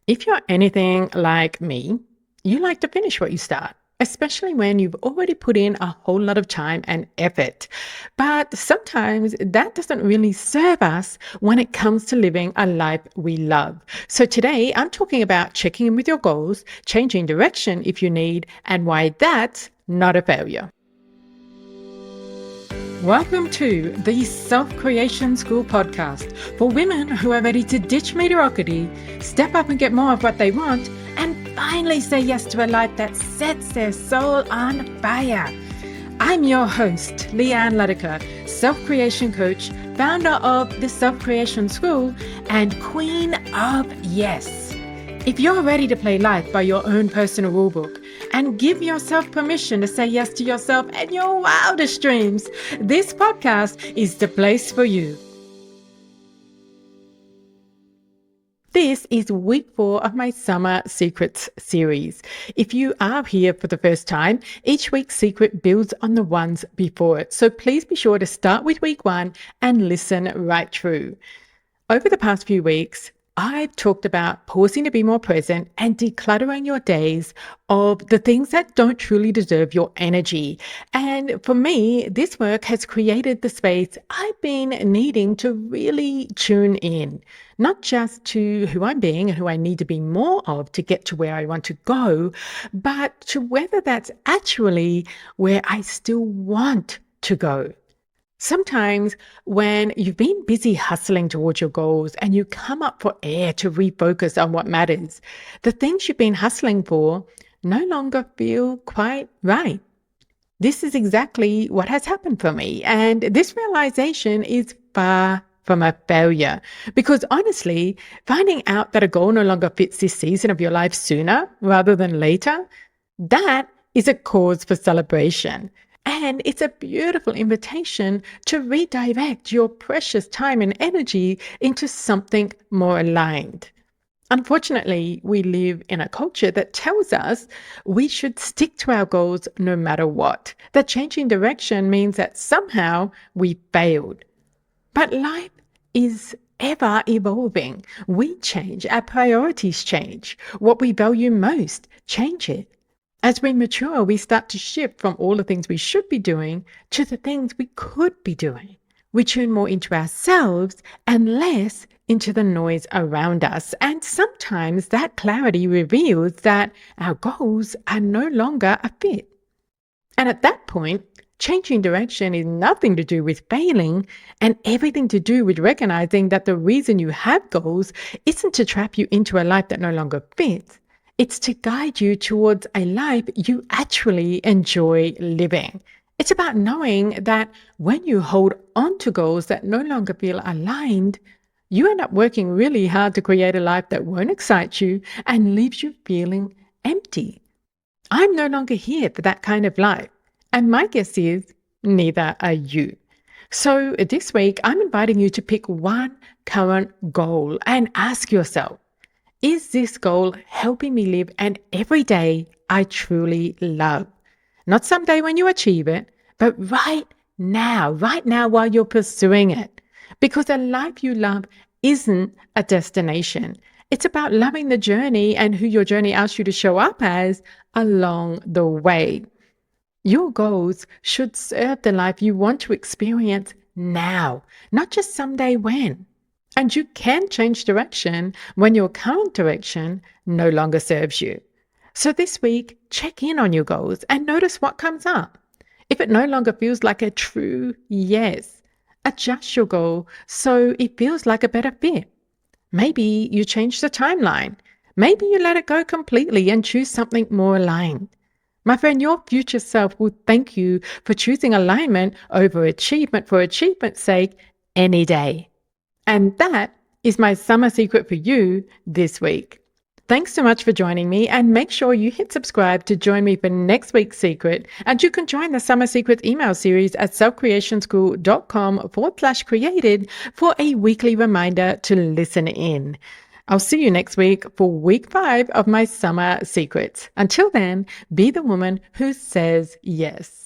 If you're anything like me, you like to finish what you start, especially when you've already put in a whole lot of time and effort. But sometimes that doesn't really serve us when it comes to living a life we love. So today I'm talking about checking in with your goals, changing direction if you need, and why that's not a failure. Welcome to the Self-Creation School podcast for women who are ready to ditch mediocrity, step up and get more of what they want, and finally say yes to a life that sets their soul on fire. I'm your host, Leanne Letica, self-creation coach, founder of the Self-Creation School, and queen of yes. If you're ready to play life by your own personal rulebook and give yourself permission to say yes to yourself and your wildest dreams, this podcast is the place for you. This is week 4 of my Summer Secrets series. If you are here for the first time, each week's secret builds on the ones before it. So please be sure to start with week 1 and listen right through. Over the past few weeks, I've talked about pausing to be more present and decluttering your days of the things that don't truly deserve your energy. And for me, this work has created the space I've been needing to really tune in, not just to who I'm being and who I need to be more of to get to where I want to go, but to whether that's actually where I still want to go. Sometimes when you've been busy hustling towards your goals and you come up for air to refocus on what matters, the things you've been hustling for no longer feel quite right. This is exactly what has happened for me. And this realization is far from a failure. Because honestly, finding out that a goal no longer fits this season of your life sooner rather than later, that is a cause for celebration. And it's a beautiful invitation to redirect your precious time and energy into something more aligned. Unfortunately, we live in a culture that tells us we should stick to our goals no matter what. That changing direction means that somehow we failed. But life is ever evolving. We change, our priorities change. What we value most changes. As we mature, we start to shift from all the things we should be doing to the things we could be doing. We tune more into ourselves and less into the noise around us. And sometimes that clarity reveals that our goals are no longer a fit. And at that point, changing direction is nothing to do with failing and everything to do with recognizing that the reason you have goals isn't to trap you into a life that no longer fits. It's to guide you towards a life you actually enjoy living. It's about knowing that when you hold on to goals that no longer feel aligned, you end up working really hard to create a life that won't excite you and leaves you feeling empty. I'm no longer here for that kind of life. And my guess is neither are you. So this week, I'm inviting you to pick one current goal and ask yourself, is this goal helping me live an everyday I truly love? Not someday when you achieve it, but right now while you're pursuing it. Because a life you love isn't a destination. It's about loving the journey and who your journey asks you to show up as along the way. Your goals should serve the life you want to experience now, not just someday when. And you can change direction when your current direction no longer serves you. So this week, check in on your goals and notice what comes up. If it no longer feels like a true yes, adjust your goal so it feels like a better fit. Maybe you change the timeline. Maybe you let it go completely and choose something more aligned. My friend, your future self will thank you for choosing alignment over achievement for achievement's sake any day. And that is my summer secret for you this week. Thanks so much for joining me, and make sure you hit subscribe to join me for next week's secret. And you can join the Summer Secrets email series at selfcreationschool.com/created for a weekly reminder to listen in. I'll see you next week for week 5 of my Summer Secrets. Until then, be the woman who says yes.